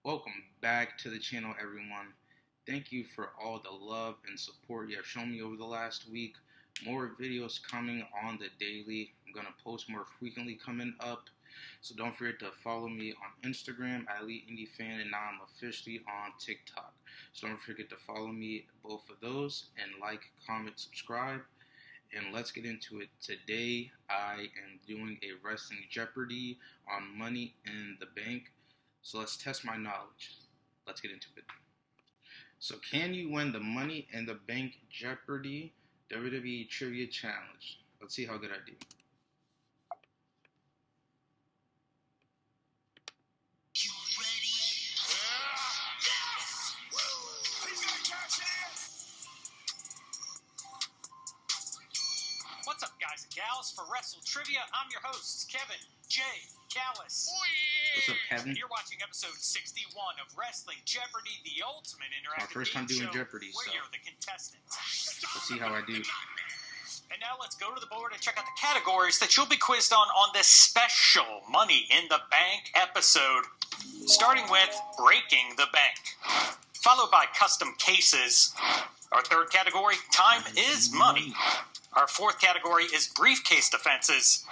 Welcome back to the channel, everyone. Thank you for all the love and support you have shown me over the last week. More videos coming on the daily. I'm going to post more frequently coming up. So don't forget to follow me on Instagram at EliteIndieFan, and now I'm officially on TikTok. So don't forget to follow me both of those and like, comment, subscribe. And let's get into it. Today I am doing a wrestling Jeopardy on Money in the Bank. So let's test my knowledge. Let's get into it. So can you win the Money in the Bank Jeopardy WWE Trivia Challenge? Let's see how good I do. You ready? Yes! Woo! He's gonna cash in! What's up, guys and gals? For Wrestle Trivia, I'm your host, Kevin J. Callis. What's up, Kevin? And you're watching episode 61 of Wrestling Jeopardy, the ultimate interactive first time game doing show Jeopardy, where so you're the contestants. let's see how I do. And now let's go to the board and check out the categories that you'll be quizzed on this special Money in the Bank episode. Starting with Breaking the Bank, followed by Custom Cases. Our third category, Time is Money. Our fourth category is Briefcase Defenses.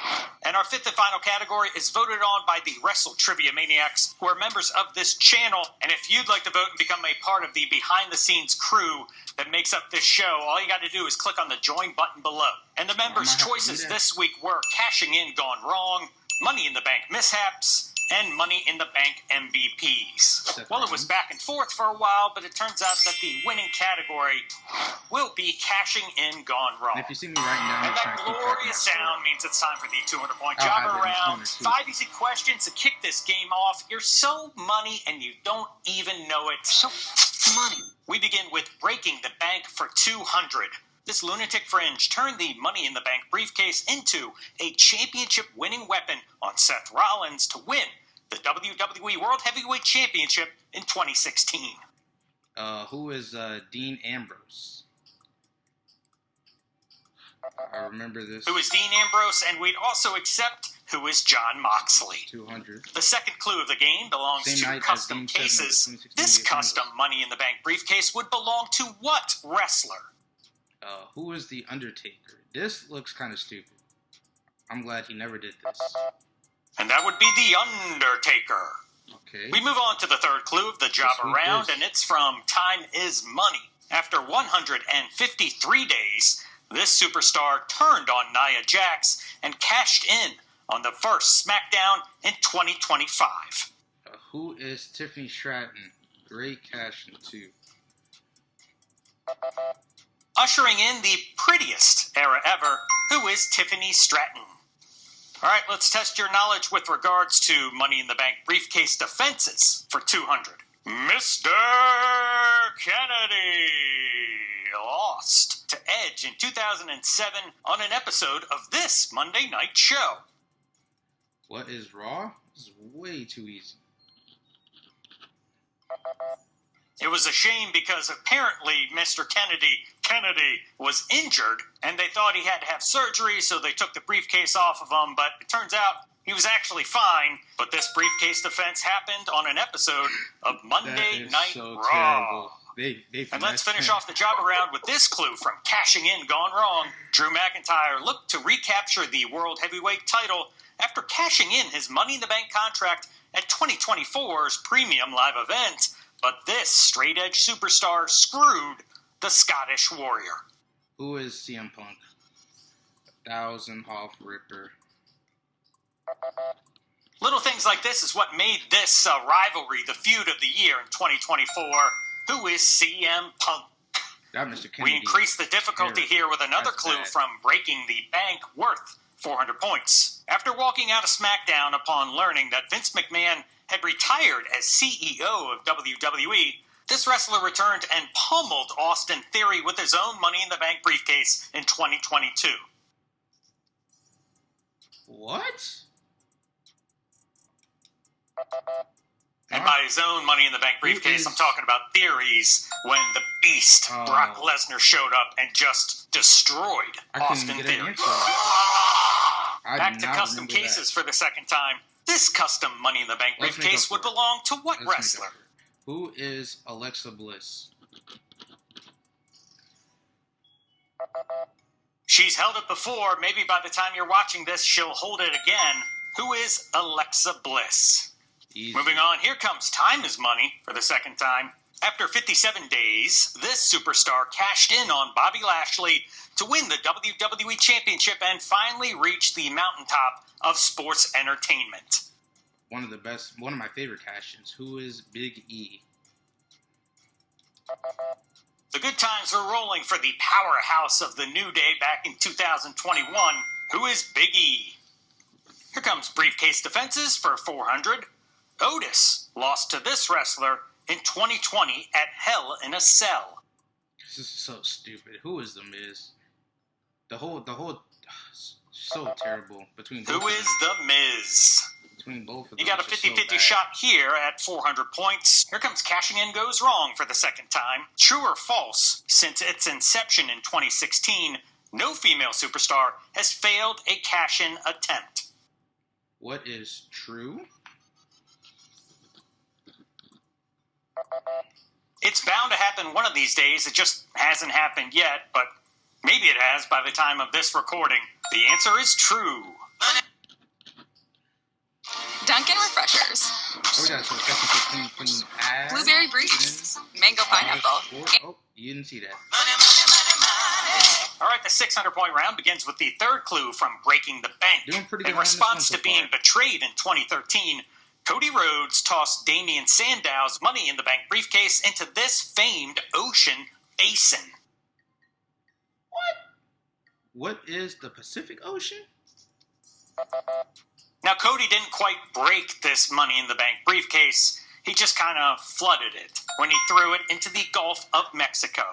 And our fifth and final category is voted on by the Wrestle Trivia Maniacs, who are members of this channel. And if you'd like to vote and become a part of the behind-the-scenes crew that makes up this show, all you got to do is click on the Join button below. And the members' choices this week were Cashing In Gone Wrong, Money in the Bank Mishaps, and Money in the Bank MVPs. Well, it was back and forth for a while, but it turns out that the winning category will be Cashing In Gone Wrong. And if you see me right now, And that glorious sound means it's time for the 200-point jobber round. 5 easy questions to kick this game off. You're so money and you don't even know it. So money. We begin with Breaking the Bank for 200. This lunatic fringe turned the Money in the Bank briefcase into a championship-winning weapon on Seth Rollins to win the WWE World Heavyweight Championship in 2016. Who is Dean Ambrose? I remember this. Who is Dean Ambrose, and we'd also accept who is John Moxley. 200. The second clue of the game belongs to Custom Cases. This custom Money in the Bank briefcase would belong to what wrestler? Who is the Undertaker? This looks kind of stupid. I'm glad he never did this. And that would be the Undertaker. Okay. We move on to the third clue of the jobber round, and it's from Time is Money. After 153 days, this superstar turned on Nia Jax and cashed in on the first SmackDown in 2025. Who is Tiffany Stratton? Great cash in too. Ushering in the prettiest era ever, who is Tiffany Stratton? All right, let's test your knowledge with regards to Money in the Bank briefcase defenses for 200. Mr. Kennedy lost to Edge in 2007 on an episode of this Monday night show. What is Raw? This is way too easy. It was a shame because apparently Mr. Kennedy was injured, and they thought he had to have surgery, so they took the briefcase off of him, but it turns out he was actually fine. But this briefcase defense happened on an episode of Monday Night Raw. And let's finish off the job around with this clue from Cashing In Gone Wrong. Drew McIntyre looked to recapture the World Heavyweight title after cashing in his Money in the Bank contract at 2024's Premium Live event. But this straight-edge superstar screwed the Scottish Warrior. Who is CM Punk? 1,000 off Ripper. Little things like this is what made this rivalry the feud of the year in 2024. Who is CM Punk? That Mr. Kennedy. We increased the difficulty here with another clue from Breaking the Bank worth 400 points. After walking out of SmackDown upon learning that Vince McMahon had retired as CEO of WWE, this wrestler returned and pummeled Austin Theory with his own Money in the Bank briefcase in 2022. What? And by his own Money in the Bank briefcase, I'm talking about Theory's when the Beast, Brock Lesnar, showed up and just destroyed Austin Theory. Back to Custom Cases for the second time. This custom Money in the Bank briefcase would belong to what wrestler? Who is Alexa Bliss? She's held it before. Maybe by the time you're watching this, she'll hold it again. Who is Alexa Bliss? Easy. Moving on, here comes Time is Money for the second time. After 57 days, this superstar cashed in on Bobby Lashley to win the WWE Championship and finally reach the mountaintop of sports entertainment. One of my favorite cash-ins. Who is Big E? The good times are rolling for the powerhouse of the New Day back in 2021. Who is Big E? Here comes briefcase defenses for 400. Otis lost to this wrestler in 2020 at Hell in a Cell. This is so stupid. Who is The Miz? The whole, so terrible between both Who of is them. The Miz? Between both of them. You got a it's just 50-50 so shot here at 400 points. Here comes cashing in goes wrong for the second time. True or false, since its inception in 2016, no female superstar has failed a cash-in attempt. What is true? It's bound to happen one of these days. It just hasn't happened yet, but maybe it has by the time of this recording. The answer is true. Dunkin' Refreshers, Oh, we got some second for clean ass. Blueberry Breeze, Mango Pineapple. Oh, you didn't see that. All right, the 600-point round begins with the third clue from Breaking the Bank. Doing pretty good In on this response one to so being far. betrayed in 2013, Cody Rhodes tossed Damian Sandow's Money in the Bank briefcase into this famed ocean basin. What is the Pacific Ocean? Now, Cody didn't quite break this Money in the Bank briefcase. He just kind of flooded it when he threw it into the Gulf of Mexico.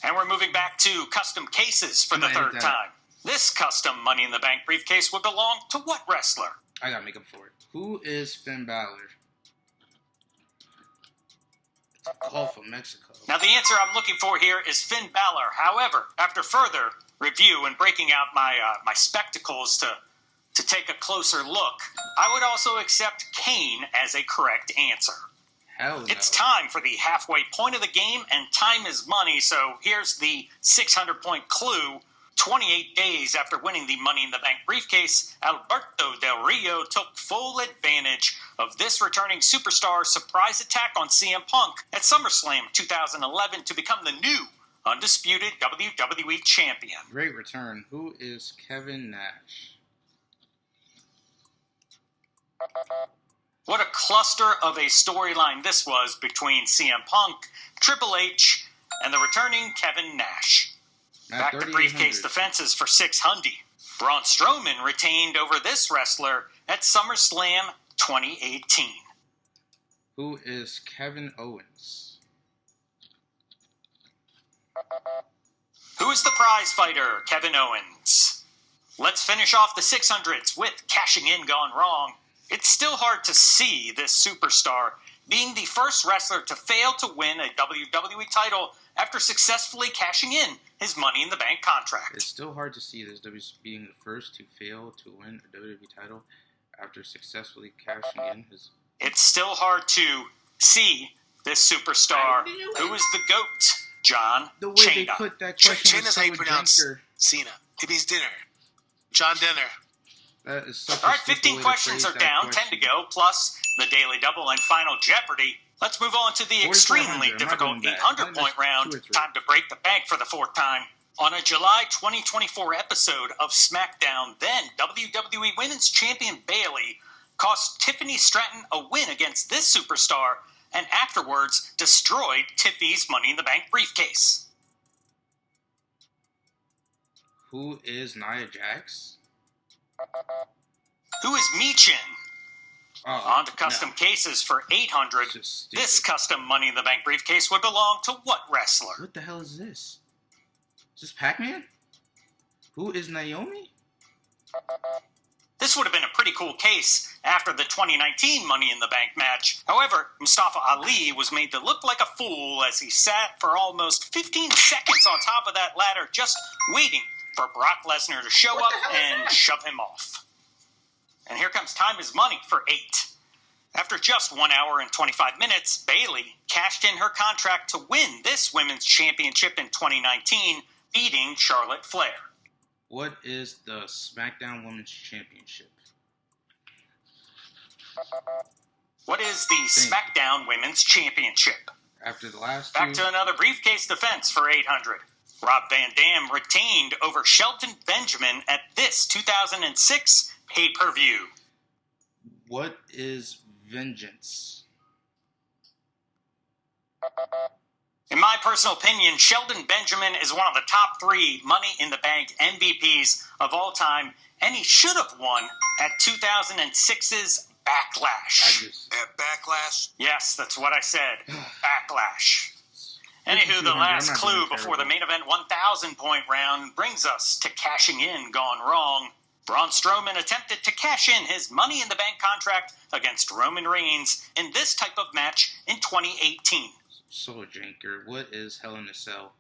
And we're moving back to custom cases for the I'm gonna third edit that. time. This custom Money in the Bank briefcase would belong to what wrestler? I gotta make up for it. Who is Finn Balor? It's a Gulf of Mexico. Now, the answer I'm looking for here is Finn Balor. However, after further review and breaking out my spectacles to take a closer look, I would also accept Kane as a correct answer. Hell no. It's time for the halfway point of the game, and time is money, so here's the 600-point clue. 28 days after winning the Money in the Bank briefcase, Alberto Del Rio took full advantage of this returning superstar's surprise attack on CM Punk at SummerSlam 2011 to become the new undisputed WWE champion. Great return. Who is Kevin Nash? What a cluster of a storyline this was between CM Punk, Triple H, and the returning Kevin Nash. At Back to briefcase 3,800. defenses for 600. Braun Strowman retained over this wrestler at SummerSlam 2018. Who is Kevin Owens? Who is the prize fighter, Kevin Owens? Let's finish off the 600s with cashing in gone wrong. It's still hard to see this superstar being the first wrestler to fail to win a WWE title after successfully cashing in his Money in the Bank contract. It's still hard to see this WWE being the first to fail to win a WWE title after successfully cashing in his... It's still hard to see this superstar who is the GOAT, John The way they Cena. put that question was China's so how you pronounce junker. Cena. It means dinner. John Dinner. That is such All a right, stupid 15 way to questions phrase are that down, question. 10 to go, plus the Daily Double and Final Jeopardy. Let's move on to the 4,400. extremely I'm not difficult doing bad. 800-point Minus round. 2 or 3. Time to break the bank for the fourth time. On a July 2024 episode of SmackDown, then WWE Women's Champion Bayley cost Tiffany Stratton a win against this superstar and afterwards destroyed Tiffy's Money in the Bank briefcase. Who is Nia Jax? Who is Michin? Oh, On to custom cases for 800. It's just stupid. This custom Money in the Bank briefcase would belong to what wrestler? What the hell is this? Is this Pac-Man? Who is Naomi? This would have been a pretty cool case after the 2019 Money in the Bank match. However, Mustafa Ali was made to look like a fool as he sat for almost 15 seconds on top of that ladder just waiting for Brock Lesnar to show up and shove him off. And here comes Time is Money for 8. After just 1 hour and 25 minutes, Bayley cashed in her contract to win this women's championship in 2019, beating Charlotte Flair. What is the SmackDown Women's Championship? What is the SmackDown Women's Championship? After the last Back to another briefcase defense for 800. Rob Van Dam retained over Shelton Benjamin at this 2006 pay-per-view. What is vengeance? In my personal opinion, Shelton Benjamin is one of the top 3 Money in the Bank MVPs of all time, and he should have won at 2006's Backlash. Backlash? Yes, that's what I said. Backlash. Anywho, the last clue before the main event 1,000-point round brings us to cashing in gone wrong. Braun Strowman attempted to cash in his Money in the Bank contract against Roman Reigns in this type of match in 2018. So janker. What is Hell in a Cell?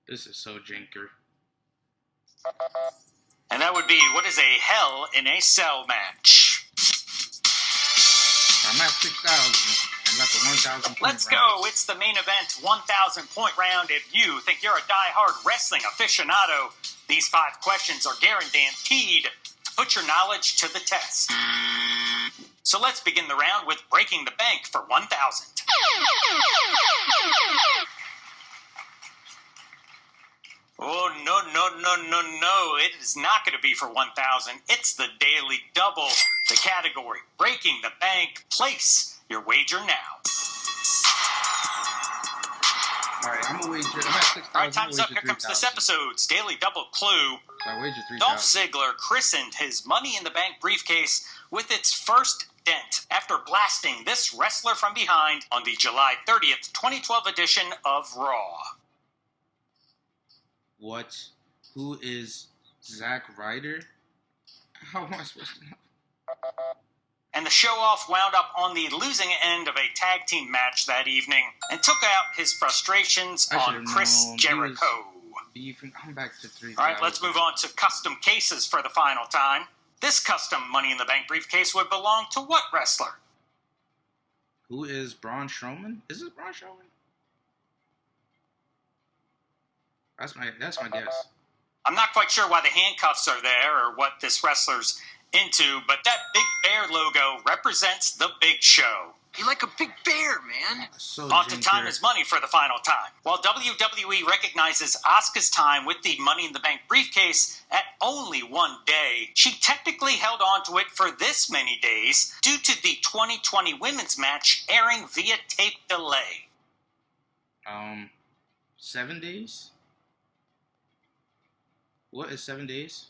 This is so janker. And that would be, what is a Hell in a Cell match? I'm at 6,000. I got the 1,000 point Let's go. round. It's the main event 1,000-point round. If you think you're a die-hard wrestling aficionado, these 5 questions are guaranteed to put your knowledge to the test. So let's begin the round with Breaking the Bank for 1,000. Oh, no. It is not going to be for 1,000. It's the Daily Double, the category Breaking the Bank. Place your wager now. All right, I'm going to wager. I'm at 6,000. All right, time's up. Here comes this episode's Daily Double clue. So I wagered 3,000. Dolph Ziggler christened his Money in the Bank briefcase with its first dent after blasting this wrestler from behind on the July 30th, 2012 edition of Raw. What? Who is Zack Ryder? How am I supposed to know? And the show-off wound up on the losing end of a tag team match that evening and took out his frustrations on Chris Jericho. Beefing. I'm back to 3,000. All right, let's move on to custom cases for the final time. This custom Money in the Bank briefcase would belong to what wrestler? Who is Braun Strowman? Is it Braun Strowman? That's my guess. I'm not quite sure why the handcuffs are there or what this wrestler's into, but that Big Bear logo represents the Big Show. You like a big bear, man. So On to Time is Money for the final time. While WWE recognizes Asuka's time with the Money in the Bank briefcase at only 1 day, she technically held on to it for this many days due to the 2020 women's match airing via tape delay. 7 days? What is 7 days?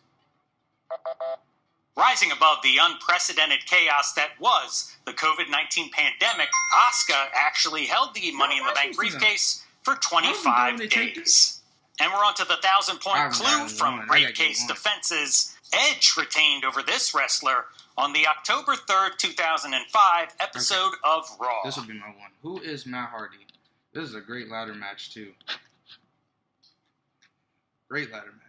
Rising above the unprecedented chaos that was the COVID-19 pandemic, Asuka actually held the Money in the Bank briefcase for 25 days. And we're on to the 1,000-point clue from Briefcase Defenses. Edge retained over this wrestler on the October 3rd, 2005 episode of Raw. This will be my one. Who is Matt Hardy? This is a great ladder match, too. Great ladder match.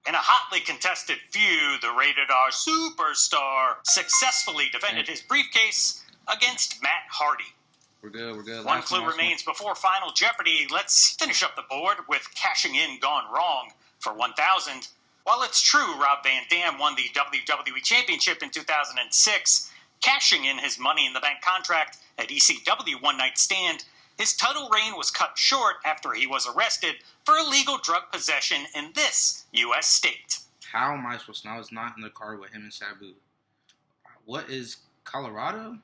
In a hotly contested feud, the Rated R Superstar successfully defended his briefcase against Matt Hardy. We're good. One clue remains before Final Jeopardy. Let's finish up the board with cashing in gone wrong for 1,000. While it's true Rob Van Dam won the WWE Championship in 2006, cashing in his Money in the Bank contract at ECW One Night Stand, his title reign was cut short after he was arrested for illegal drug possession in this U.S. state. How am I supposed to know? I was not in the car with him and Sabu. What is Colorado?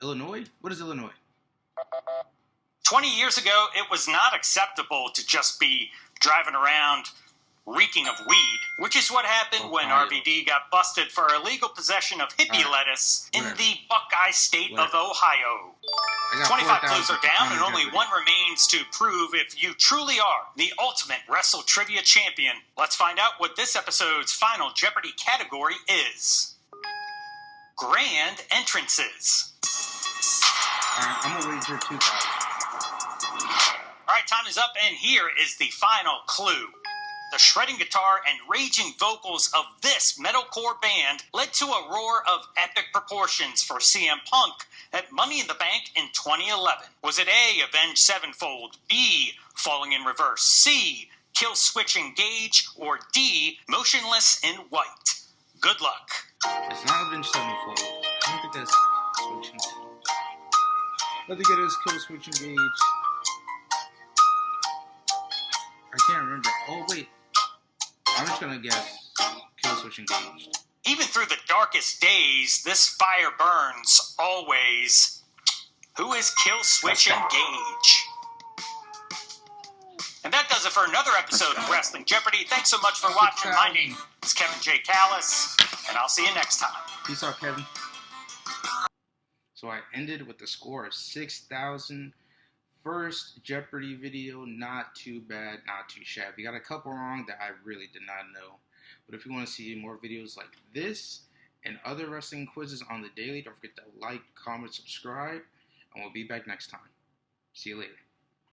Illinois? What is Illinois? 20 years ago, it was not acceptable to just be driving around reeking of weed, which is what happened when RVD got busted for illegal possession of hippie lettuce in the Buckeye state of Ohio. 25 clues are down, and only one remains to prove if you truly are the ultimate Wrestle Trivia champion. Let's find out what this episode's Final Jeopardy category is. Grand Entrances. I'm going to wager 2,000. All right, time is up, and here is the final clue. The shredding guitar and raging vocals of this metalcore band led to a roar of epic proportions for CM Punk at Money in the Bank in 2011. Was it A, Avenged Sevenfold, B, Falling in Reverse, C, Kill Switch Engage, or D, Motionless in White? Good luck. It's not Avenged Sevenfold. I don't think that's Switch Engage. I think it is Kill Switch Engage. I can't remember. Oh, wait. I'm just gonna guess Kill Switch Engaged. Even through the darkest days, this fire burns always. Who is Kill Switch Engage? And that does it for another episode of Wrestling Jeopardy. Thanks so much for watching. My name is Kevin J. Callis, and I'll see you next time. Peace out, Kevin. So I ended with a score of 6,000. First Jeopardy video, not too bad, not too shabby. Got a couple wrong that I really did not know. But if you want to see more videos like this and other wrestling quizzes on the daily, don't forget to like, comment, subscribe, and we'll be back next time. See you later.